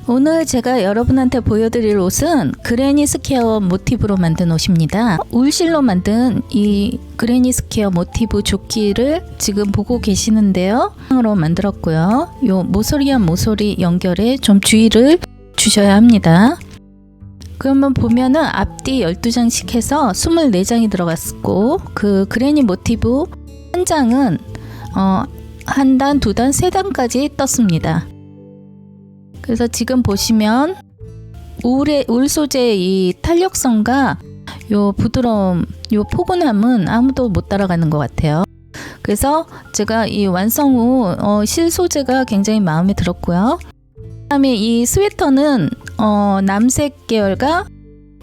오늘 제가 여러분한테 보여드릴 옷은 그레니 스퀘어 모티브로 만든 옷입니다. 울실로 만든 이 그레니 스퀘어 모티브 조끼를 지금 보고 계시는데요. 으로 만들었고요. 요 모서리와 모서리 연결에 좀 주의를 주셔야 합니다. 그러면 보면은 앞뒤 12장씩 해서 24장이 들어갔고, 그 그레니 모티브 한 장은 한 단, 두 단, 세 단까지 떴습니다. 그래서 지금 보시면 울 소재의 이 탄력성과 요 부드러움, 요 포근함은 아무도 못 따라가는 것 같아요. 그래서 제가 이 완성 후 실 소재가 굉장히 마음에 들었고요. 그다음에 이 스웨터는 남색 계열과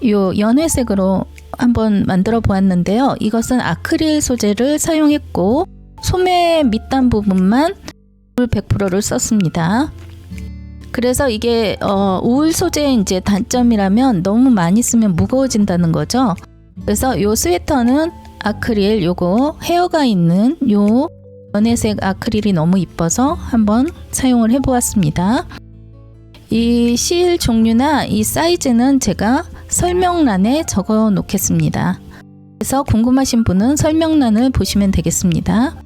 요 연회색으로 한번 만들어 보았는데요. 이것은 아크릴 소재를 사용했고 소매 밑단 부분만 울 100%를 썼습니다. 그래서 이게 울 소재의 이제 단점이라면 너무 많이 쓰면 무거워진다는 거죠. 그래서 요 스웨터는 아크릴, 요거 헤어가 있는 요 연회색 아크릴이 너무 이뻐서 한번 사용을 해 보았습니다. 이 실 종류나 이 사이즈는 제가 설명란에 적어 놓겠습니다. 그래서 궁금하신 분은 설명란을 보시면 되겠습니다.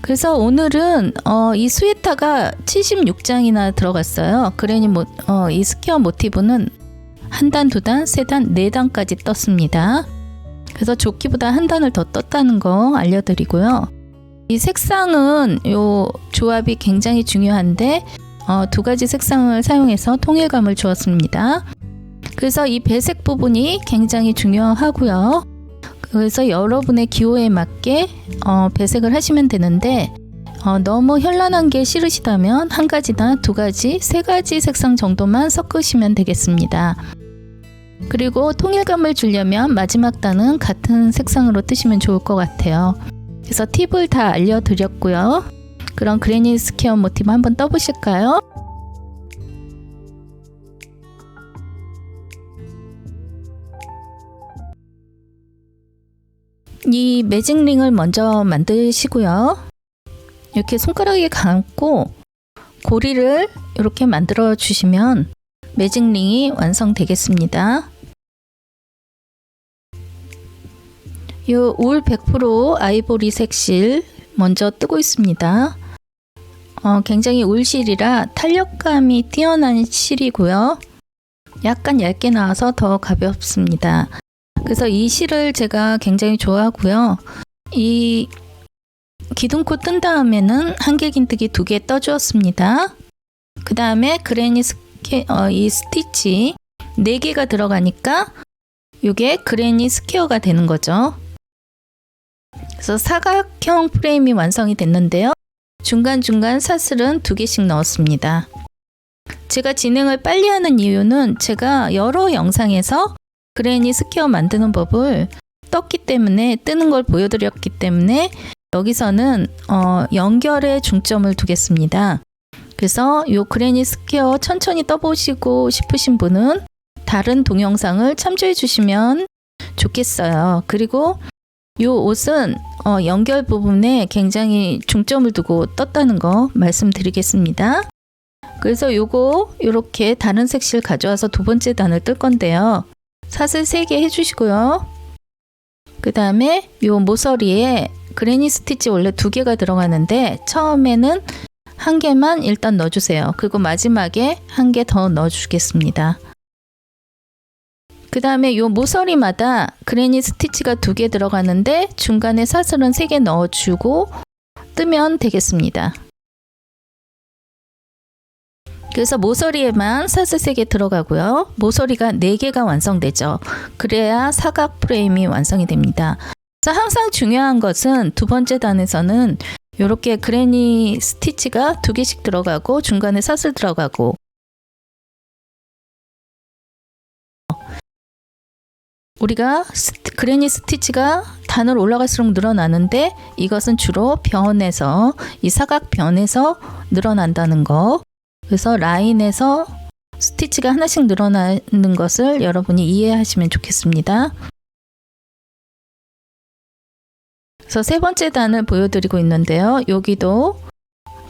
그래서 오늘은 이 스웨터가 76장이나 들어갔어요. 그레니 이 스퀘어 모티브는 한 단, 두 단, 세 단, 네 단까지 떴습니다. 그래서 조끼보다 한 단을 더 떴다는 거 알려드리고요. 이 색상은 요 조합이 굉장히 중요한데 두 가지 색상을 사용해서 통일감을 주었습니다. 그래서 이 배색 부분이 굉장히 중요하고요. 그래서 여러분의 기호에 맞게 배색을 하시면 되는데 너무 현란한 게 싫으시다면 한 가지나 두 가지, 세 가지 색상 정도만 섞으시면 되겠습니다. 그리고 통일감을 주려면 마지막 단은 같은 색상으로 뜨시면 좋을 것 같아요. 그래서 팁을 다 알려드렸고요. 그럼 그레니 스퀘어 모티브 한번 떠보실까요? 이 매직링을 먼저 만드시고요. 이렇게 손가락에 감고 고리를 이렇게 만들어 주시면 매직링이 완성되겠습니다. 이 울 100% 아이보리색 실 먼저 뜨고 있습니다. 굉장히 울실이라 탄력감이 뛰어난 실이고요. 약간 얇게 나와서 더 가볍습니다. 그래서 이 실을 제가 굉장히 좋아하고요. 이 기둥코 뜬 다음에는 한길긴뜨기 2개 떠주었습니다. 그 다음에 그레니 이 스티치 4개가 들어가니까 이게 그레니 스퀘어가 되는 거죠. 그래서 사각형 프레임이 완성이 됐는데요. 중간중간 사슬은 2개씩 넣었습니다. 제가 진행을 빨리 하는 이유는 제가 여러 영상에서 그레니 스퀘어 만드는 법을 뜨는 걸 보여드렸기 때문에 여기서는 연결에 중점을 두겠습니다. 그래서 이 그레니 스퀘어 천천히 떠보시고 싶으신 분은 다른 동영상을 참조해 주시면 좋겠어요. 그리고 이 옷은 연결 부분에 굉장히 중점을 두고 떴다는 거 말씀드리겠습니다. 그래서 요거 이렇게 다른 색실 가져와서 두 번째 단을 뜰 건데요. 사슬 3개 해주시고요. 그 다음에 요 모서리에 그레니 스티치 원래 2개가 들어가는데 처음에는 1개만 일단 넣어주세요. 그리고 마지막에 1개 더 넣어주겠습니다. 그 다음에 요 모서리마다 그레니 스티치가 2개 들어가는데 중간에 사슬은 3개 넣어주고 뜨면 되겠습니다. 그래서 모서리에만 사슬 3개 들어가고요. 모서리가 4개가 완성되죠. 그래야 사각 프레임이 완성이 됩니다. 그래서 항상 중요한 것은 두 번째 단에서는 이렇게 그레니 스티치가 2개씩 들어가고 중간에 사슬 들어가고 우리가 그레니 스티치가 단으로 올라갈수록 늘어나는데 이것은 주로 변에서 이 사각 변에서 늘어난다는 거. 그래서 라인에서 스티치가 하나씩 늘어나는 것을 여러분이 이해하시면 좋겠습니다. 그래서 세 번째 단을 보여드리고 있는데요. 여기도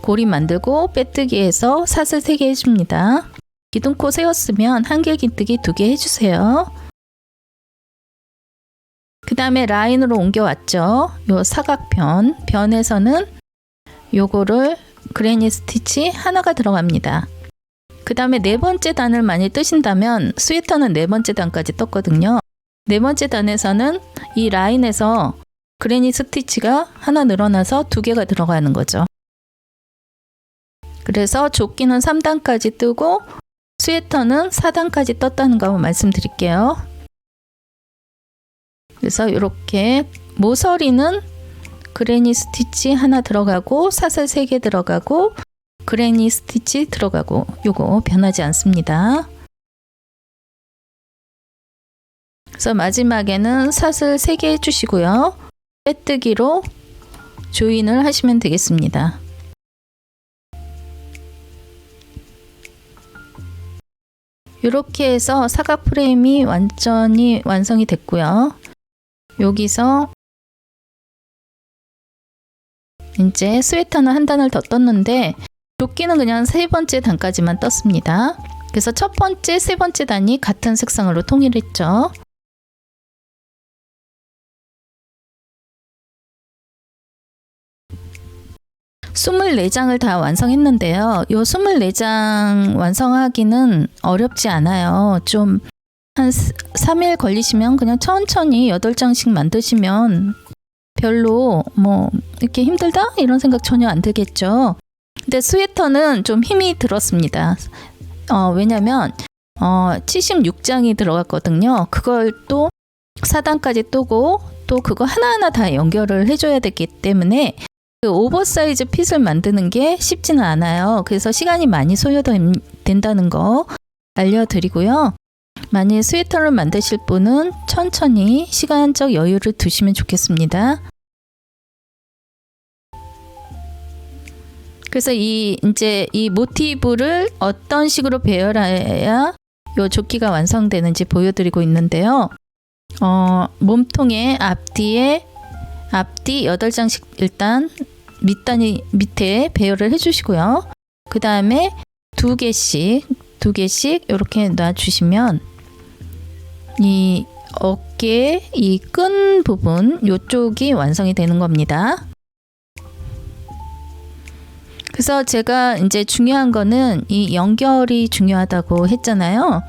고리 만들고 빼뜨기해서 사슬 3개 해줍니다. 기둥코 세웠으면 한길 긴뜨기 2개 해주세요. 그 다음에 라인으로 옮겨왔죠. 요 사각변, 변에서는 요거를 그레니 스티치 하나가 들어갑니다. 그 다음에 4번째 단을 많이 뜨신다면 스웨터는 4번째 단까지 떴거든요. 4번째 단에서는 이 라인에서 그레니 스티치가 하나 늘어나서 2개가 들어가는 거죠. 그래서 조끼는 3단까지 뜨고 스웨터는 4단까지 떴다는 거 말씀드릴게요. 그래서 이렇게 모서리는 그레니 스티치 하나 들어가고 사슬 3개 들어가고 그레니 스티치 들어가고 요거 변하지 않습니다. 그래서 마지막에는 사슬 3개 해주시고요. 빼뜨기로 조인을 하시면 되겠습니다. 이렇게 해서 사각 프레임이 완전히 완성이 됐고요. 여기서 이제 스웨터는 한 단을 더 떴는데 조끼는 그냥 3번째 단까지만 떴습니다. 그래서 첫 번째, 3번째 단이 같은 색상으로 통일했죠. 스물네 장을 다 완성했는데요. 요 24장 완성하기는 어렵지 않아요. 좀 한 3일 걸리시면 그냥 천천히 8장씩 만드시면 별로 뭐 이렇게 힘들다? 이런 생각 전혀 안 들겠죠. 근데 스웨터는 좀 힘이 들었습니다. 왜냐면 76장이 들어갔거든요. 그걸 또 4단까지 뜨고 또 그거 하나하나 다 연결을 해줘야 되기 때문에 그 오버사이즈 핏을 만드는 게 쉽지는 않아요. 그래서 시간이 많이 소요된다는 거 알려드리고요. 만일 스웨터를 만드실 분은 천천히 시간적 여유를 두시면 좋겠습니다. 그래서 이제 이 모티브를 어떤 식으로 배열해야 이 조끼가 완성되는지 보여드리고 있는데요. 몸통의 앞뒤 8장씩 일단 밑에 배열을 해주시고요. 그 다음에 2개씩 이렇게 놔주시면 이 어깨 이 끈 부분 이쪽이 완성이 되는 겁니다. 그래서 제가 이제 중요한 거는 이 연결이 중요하다고 했잖아요.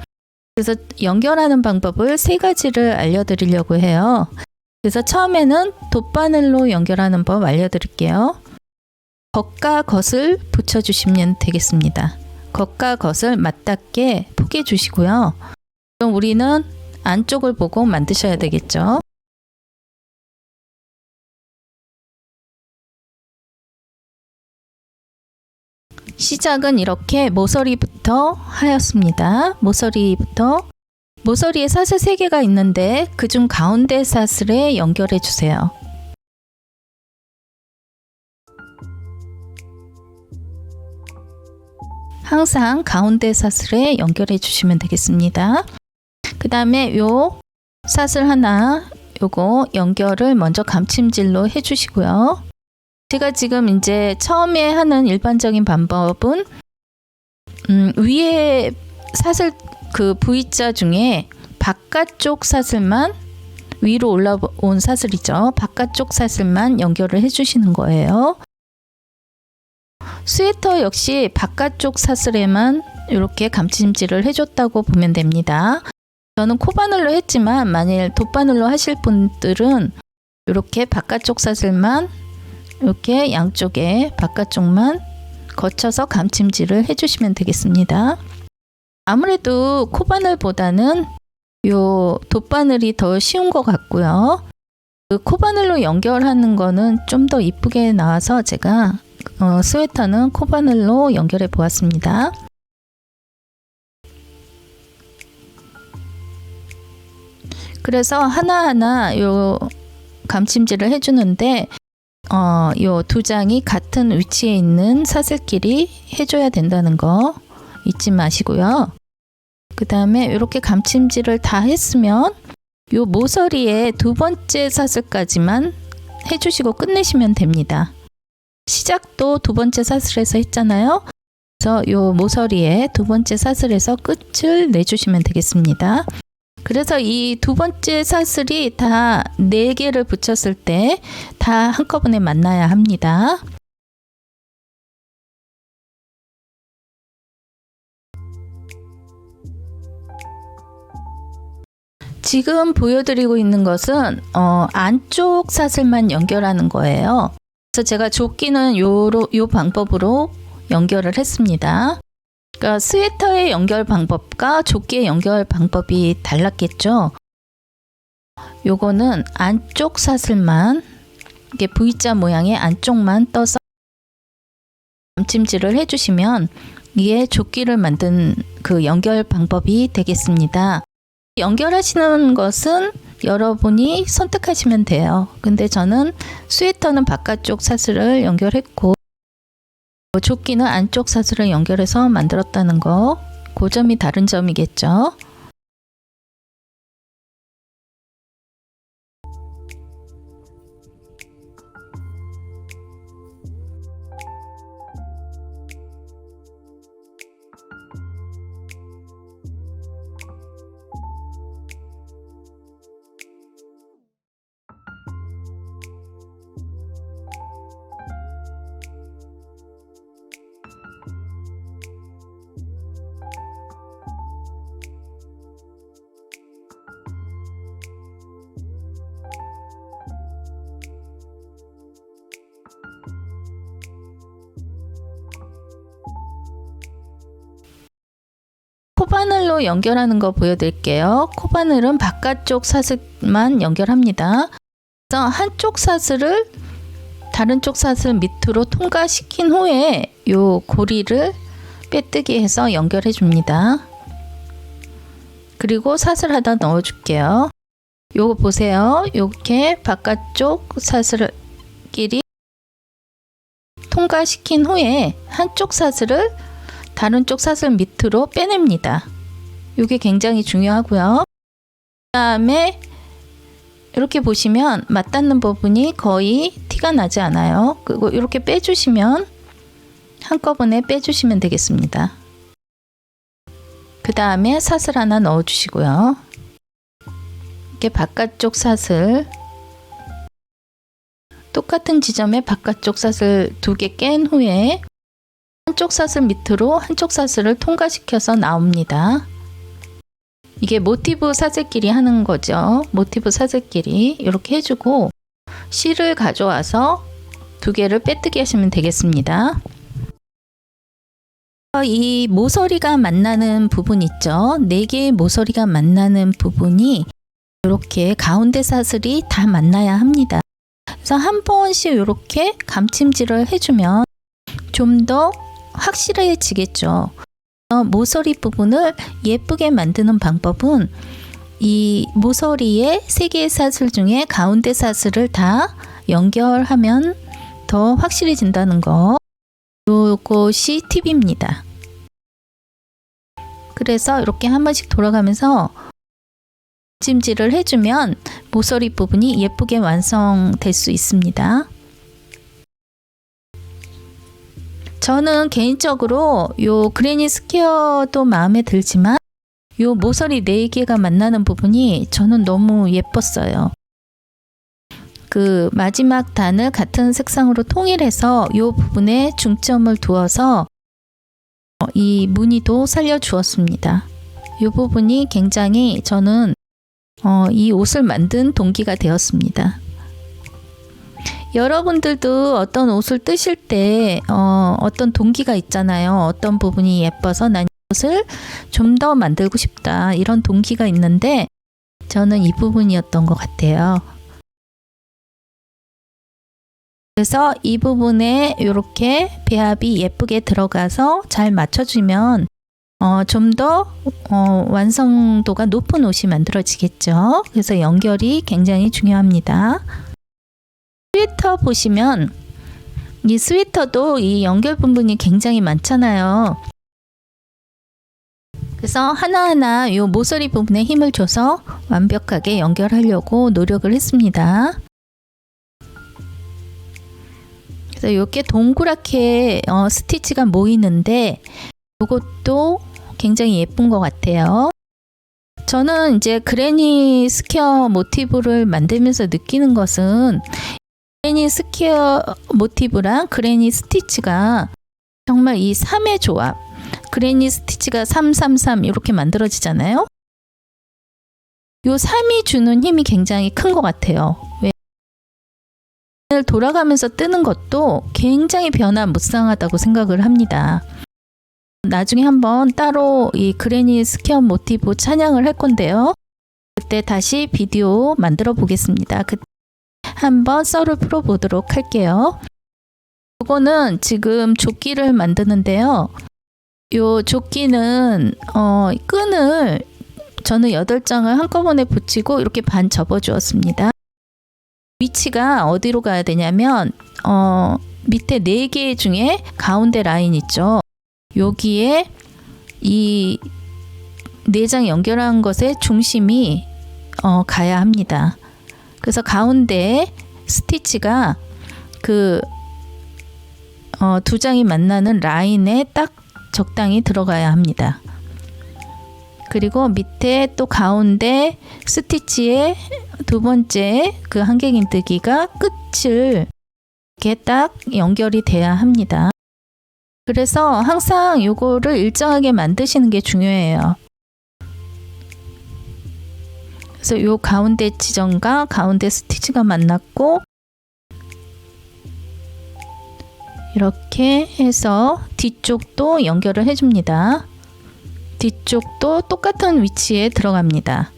그래서 연결하는 방법을 3가지를 알려드리려고 해요. 그래서 처음에는 돗바늘로 연결하는 법 알려드릴게요. 겉과 겉을 붙여주시면 되겠습니다. 겉과 겉을 맞닿게 포개 주시고요. 그럼 우리는 안쪽을 보고 만드셔야 되겠죠. 시작은 이렇게 모서리부터 하였습니다. 모서리에 사슬 3개가 있는데 그중 가운데 사슬에 연결해 주세요. 항상 가운데 사슬에 연결해 주시면 되겠습니다. 그 다음에 요 사슬 하나 요거 연결을 먼저 감침질로 해 주시고요. 제가 지금 이제 처음에 하는 일반적인 방법은 위에 사슬 그 V자 중에 바깥쪽 사슬만 위로 올라온 사슬이죠. 바깥쪽 사슬만 연결을 해 주시는 거예요. 스웨터 역시 바깥쪽 사슬에만 이렇게 감침질을 해줬다고 보면 됩니다. 저는 코바늘로 했지만 만일 돗바늘로 하실 분들은 이렇게 바깥쪽 사슬만 이렇게 양쪽에 바깥쪽만 거쳐서 감침질을 해주시면 되겠습니다. 아무래도 코바늘보다는 요 돗바늘이 더 쉬운 것 같고요. 그 코바늘로 연결하는 거는 좀 더 이쁘게 나와서 제가 스웨터는 코바늘로 연결해 보았습니다. 그래서 하나하나 요 감침질을 해주는데 요 2장이 같은 위치에 있는 사슬끼리 해줘야 된다는 거 잊지 마시고요. 그 다음에 이렇게 감침질을 다 했으면 요 모서리에 2번째 사슬까지만 해주시고 끝내시면 됩니다. 시작도 두 번째 사슬에서 했잖아요. 그래서 요 모서리에 두 번째 사슬에서 끝을 내주시면 되겠습니다. 그래서 이 두 번째 사슬이 다 4개를 붙였을 때 다 한꺼번에 만나야 합니다. 지금 보여드리고 있는 것은 안쪽 사슬만 연결하는 거예요. 그래서 제가 조끼는 요 방법으로 연결을 했습니다. 그러니까 스웨터의 연결 방법과 조끼의 연결 방법이 달랐겠죠. 요거는 안쪽 사슬만, 이게 V자 모양의 안쪽만 떠서 감침질을 해주시면 이게 조끼를 만든 그 연결 방법이 되겠습니다. 연결하시는 것은 여러분이 선택하시면 돼요. 근데 저는 스웨터는 바깥쪽 사슬을 연결했고 조끼는 안쪽 사슬을 연결해서 만들었다는 거, 그 점이 다른 점이겠죠. 코바늘로 연결하는 거 보여드릴게요. 코바늘은 바깥쪽 사슬만 연결합니다. 그래서 한쪽 사슬을 다른 쪽 사슬 밑으로 통과시킨 후에 요 고리를 빼뜨기 해서 연결해 줍니다. 그리고 사슬 하나 넣어 줄게요. 요거 보세요. 이렇게 바깥쪽 사슬끼리 통과시킨 후에 한쪽 사슬을 다른 쪽 사슬 밑으로 빼냅니다. 이게 굉장히 중요하고요. 그 다음에 이렇게 보시면 맞닿는 부분이 거의 티가 나지 않아요. 그리고 이렇게 빼주시면 한꺼번에 빼주시면 되겠습니다. 그 다음에 사슬 하나 넣어 주시고요. 이렇게 바깥쪽 사슬, 똑같은 지점에 바깥쪽 사슬 2개 깬 후에 한쪽 사슬 밑으로 한쪽 사슬을 통과시켜서 나옵니다. 이게 모티브 사슬끼리 하는 거죠. 모티브 사슬끼리 이렇게 해주고 실을 가져와서 2개를 빼뜨기 하시면 되겠습니다. 이 모서리가 만나는 부분 있죠. 4개의 모서리가 만나는 부분이 이렇게 가운데 사슬이 다 만나야 합니다. 그래서 한 번씩 이렇게 감침질을 해주면 좀 더 확실해지겠죠. 모서리 부분을 예쁘게 만드는 방법은 이 모서리의 3개의 사슬 중에 가운데 사슬을 다 연결하면 더 확실해진다는 거, 요것이 팁입니다. 그래서 이렇게 한 번씩 돌아가면서 찜질을 해주면 모서리 부분이 예쁘게 완성될 수 있습니다. 저는 개인적으로 요 그레니 스퀘어도 마음에 들지만 요 모서리 4개가 만나는 부분이 저는 너무 예뻤어요. 그 마지막 단을 같은 색상으로 통일해서 요 부분에 중점을 두어서 이 무늬도 살려 주었습니다. 이 부분이 굉장히 저는 이 옷을 만든 동기가 되었습니다. 여러분들도 어떤 옷을 뜨실 때 어떤 동기가 있잖아요. 어떤 부분이 예뻐서 난 이 옷을 좀 더 만들고 싶다, 이런 동기가 있는데 저는 이 부분이었던 것 같아요. 그래서 이 부분에 이렇게 배합이 예쁘게 들어가서 잘 맞춰주면 좀 더 완성도가 높은 옷이 만들어지겠죠. 그래서 연결이 굉장히 중요합니다. 스웨터 보시면 이 스웨터도 이 연결 부분이 굉장히 많잖아요. 그래서 하나하나 이 모서리 부분에 힘을 줘서 완벽하게 연결하려고 노력을 했습니다. 그래서 이렇게 동그랗게 스티치가 모이는데 이것도 굉장히 예쁜 것 같아요. 저는 이제 그레니 스퀘어 모티브를 만들면서 느끼는 것은 그레니 스퀘어 모티브랑 그레니 스티치가 정말 이 3의 조합, 그레니 스티치가 333 이렇게 만들어지잖아요. 이 3이 주는 힘이 굉장히 큰 것 같아요. 왜? 돌아가면서 뜨는 것도 굉장히 변화무쌍하다고 생각을 합니다. 나중에 한번 따로 이 그레니 스퀘어 모티브 찬양을 할 건데요. 그때 다시 비디오 만들어 보겠습니다. 그때 한번 썰을 풀어 보도록 할게요. 이거는 지금 조끼를 만드는데요. 이 조끼는 끈을 저는 8장을 한꺼번에 붙이고 이렇게 반 접어 주었습니다. 위치가 어디로 가야 되냐면 밑에 4개 중에 가운데 라인 있죠. 여기에 이 4장 연결한 것의 중심이 가야 합니다. 그래서 가운데 스티치가 그 2장이 만나는 라인에 딱 적당히 들어가야 합니다. 그리고 밑에 또 가운데 스티치의 2번째 그 한길긴뜨기가 끝을 이렇게 딱 연결이 돼야 합니다. 그래서 항상 이거를 일정하게 만드시는 게 중요해요. 그래서 이 가운데 지점과 가운데 스티치가 만났고 이렇게 해서 뒤쪽도 연결을 해줍니다. 뒤쪽도 똑같은 위치에 들어갑니다.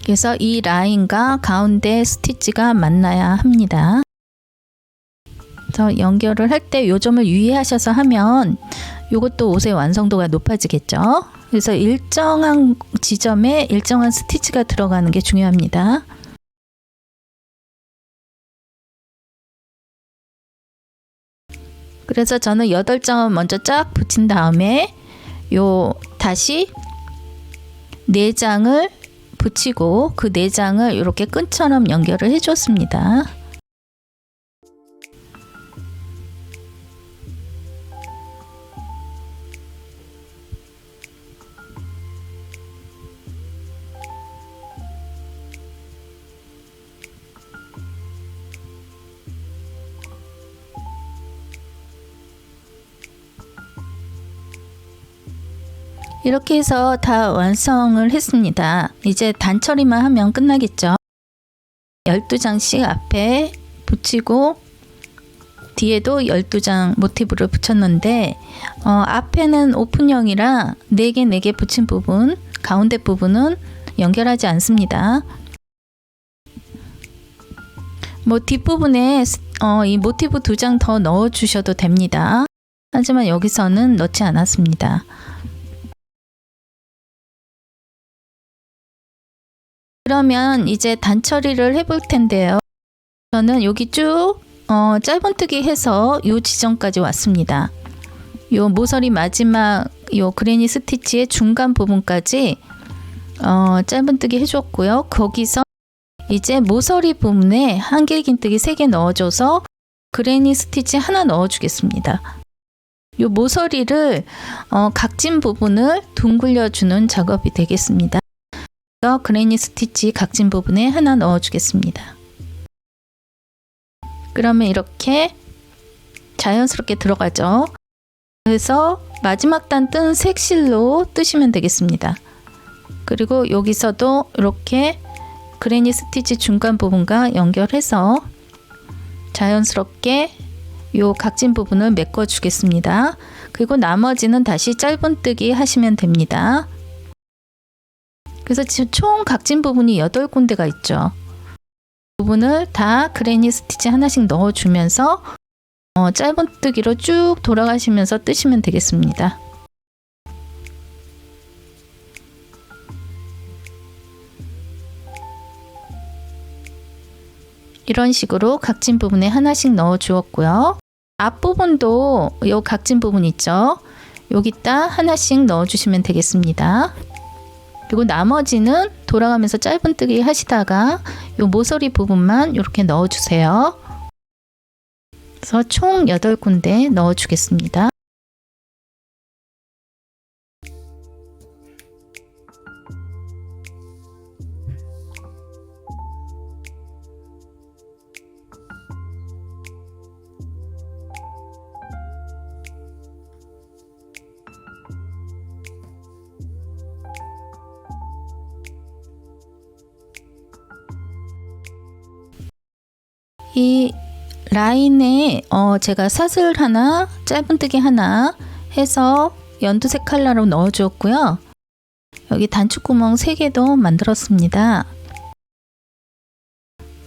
그래서 이 라인과 가운데 스티치가 만나야 합니다. 그래서 연결을 할 때 이 점을 유의하셔서 하면 이것도 옷의 완성도가 높아지겠죠. 그래서 일정한 지점에 일정한 스티치가 들어가는 게 중요합니다. 그래서 저는 8장을 먼저 쫙 붙인 다음에 다시 4장을 붙이고 그 4장을 이렇게 끈처럼 연결을 해 줬습니다. 이렇게 해서 다 완성을 했습니다. 이제 단처리만 하면 끝나겠죠. 12장씩 앞에 붙이고 뒤에도 12장 모티브를 붙였는데 앞에는 오픈형이라 4개 붙인 부분, 가운데 부분은 연결하지 않습니다. 뒷부분에 이 모티브 2장 더 넣어 주셔도 됩니다. 하지만 여기서는 넣지 않았습니다. 그러면 이제 단처리를 해볼 텐데요. 저는 여기 쭉 짧은뜨기 해서 이 지점까지 왔습니다. 요 모서리 마지막 요 그레니 스티치의 중간 부분까지 짧은뜨기 해줬고요. 거기서 이제 모서리 부분에 한길긴뜨기 3개 넣어줘서 그레니 스티치 하나 넣어주겠습니다. 요 모서리를 각진 부분을 둥글려 주는 작업이 되겠습니다. 그레니 스티치 각진 부분에 하나 넣어 주겠습니다. 그러면 이렇게 자연스럽게 들어가죠. 그래서 마지막 단 뜬 색실로 뜨시면 되겠습니다. 그리고 여기서도 이렇게 그레니 스티치 중간 부분과 연결해서 자연스럽게 요 각진 부분을 메꿔 주겠습니다. 그리고 나머지는 다시 짧은뜨기 하시면 됩니다. 그래서 지금 총 각진 부분이 8군데가 있죠. 부분을 다 그레니 스티치 하나씩 넣어주면서 짧은뜨기로 쭉 돌아가시면서 뜨시면 되겠습니다. 이런 식으로 각진 부분에 하나씩 넣어 주었고요. 앞부분도 이 각진 부분 있죠. 여기다 하나씩 넣어 주시면 되겠습니다. 그리고 나머지는 돌아가면서 짧은뜨기 하시다가 요 모서리 부분만 이렇게 넣어주세요. 그래서 총 8군데 넣어주겠습니다. 이 라인에 제가 사슬 하나, 짧은뜨기 하나 해서 연두색 컬러로 넣어 주었고요. 여기 단추구멍 3개도 만들었습니다.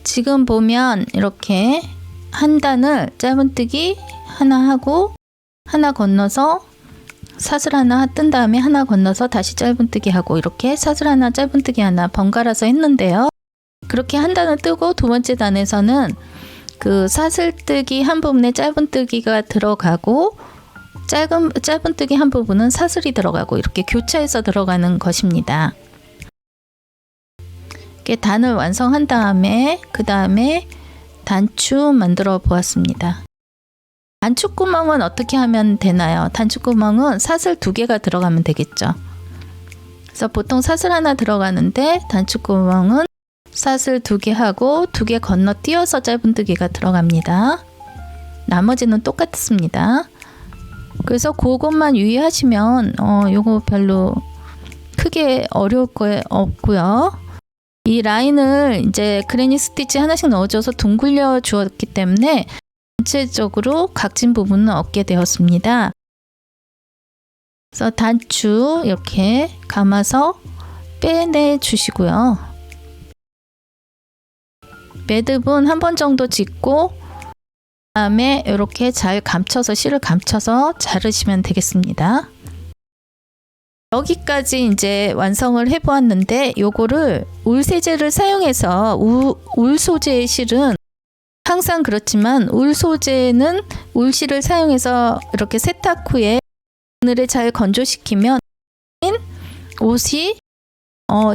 지금 보면 이렇게 한 단을 짧은뜨기 하나 하고 하나 건너서 사슬 하나 뜬 다음에 하나 건너서 다시 짧은뜨기 하고 이렇게 사슬 하나 짧은뜨기 하나 번갈아서 했는데요. 그렇게 한 단을 뜨고 두 번째 단에서는 그 사슬뜨기 한 부분에 짧은뜨기가 들어가고 짧은뜨기 한 부분은 사슬이 들어가고 이렇게 교차해서 들어가는 것입니다. 이렇게 단을 완성한 다음에 그 다음에 단추 만들어 보았습니다. 단추구멍은 어떻게 하면 되나요? 단추구멍은 사슬 2개가 들어가면 되겠죠. 그래서 보통 사슬 하나 들어가는데 단추구멍은 사슬 2개 하고 2개 건너뛰어서 짧은뜨기가 들어갑니다. 나머지는 똑같습니다. 그래서 그것만 유의하시면 요거 별로 크게 어려울 거 없고요. 이 라인을 이제 그레니 스티치 하나씩 넣어줘서 둥글려 주었기 때문에 전체적으로 각진 부분은 없게 되었습니다. 그래서 단추 이렇게 감아서 빼내 주시고요. 매듭은 한 번 정도 짓고 그다음에 이렇게 잘 감춰서 실을 감춰서 자르시면 되겠습니다. 여기까지 이제 완성을 해 보았는데 요거를 울 세제를 사용해서 울 소재의 실은 항상 그렇지만 울 소재는 울실을 사용해서 이렇게 세탁 후에 그늘에 잘 건조시키면 옷이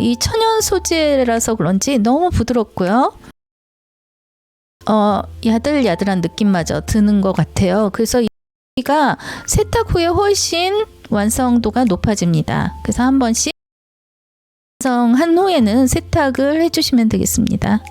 이 천연 소재라서 그런지 너무 부드럽고요. 야들야들한 느낌마저 드는 것 같아요. 그래서 이가 세탁 후에 훨씬 완성도가 높아집니다. 그래서 한 번씩 완성한 후에는 세탁을 해주시면 되겠습니다.